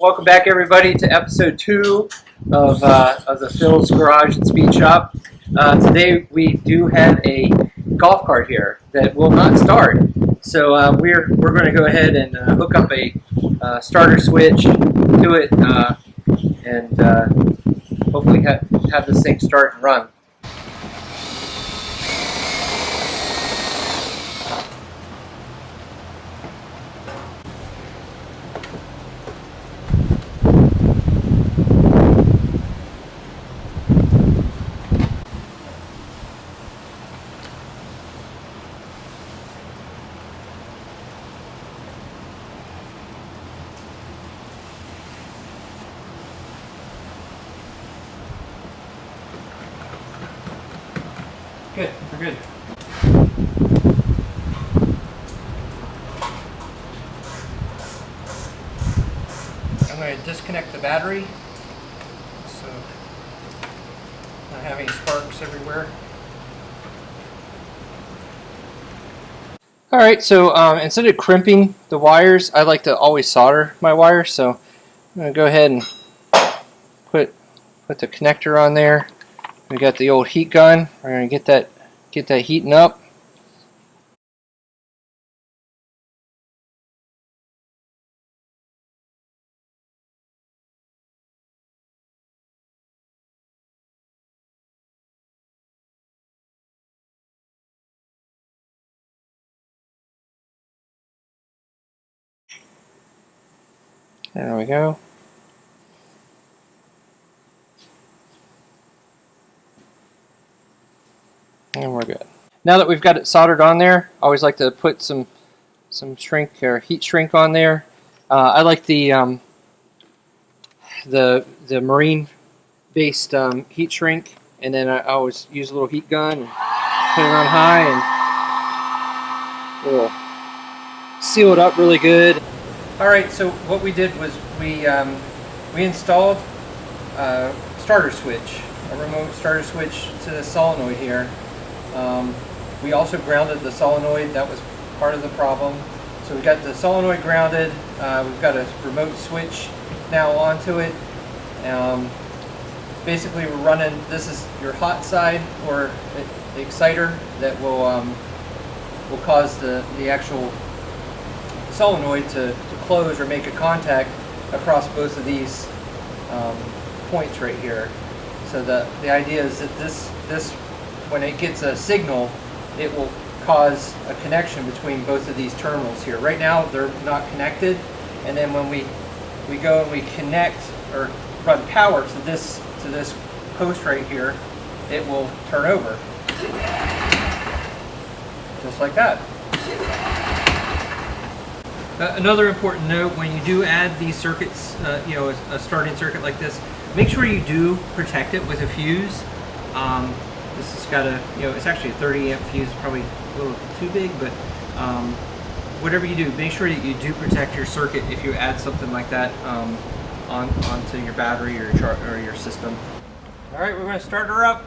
Welcome back, everybody, to episode 2 of the Phil's Garage and Speed Shop. Today we do have a golf cart here that will not start, so we're going to go ahead and hook up a starter switch to it and hopefully have this thing start and run. Good, we're good. I'm going to disconnect the battery so not have any sparks everywhere. Alright, so instead of crimping the wires, I like to always solder my wires, so I'm going to go ahead and put the connector on there. We got the old heat gun. We're going to get that heating up. There we go. And we're good. Now that we've got it soldered on there, I always like to put some shrink or heat shrink on there. I like the marine based heat shrink, and then I always use a little heat gun and put it on high and it'll seal it up really good. All right, so what we did was we installed a starter switch, a remote starter switch to the solenoid here. We also grounded the solenoid. That was part of the problem. So we got the solenoid grounded. We've got a remote switch now onto it. Basically, we're running. This is your hot side or the exciter that will cause the actual solenoid to close or make a contact across both of these points right here. So the idea is that this when it gets a signal, it will cause a connection between both of these terminals here. Right now they're not connected, and then when we go and we connect or run power to this post right here, it will turn over. Just like that. Another important note, when you do add these circuits, a starting circuit like this, make sure you do protect it with a fuse. This has got it's actually a 30 amp fuse, probably a little too big, but whatever you do, make sure that you do protect your circuit if you add something like that onto your battery or your system. All right, we're going to start her up.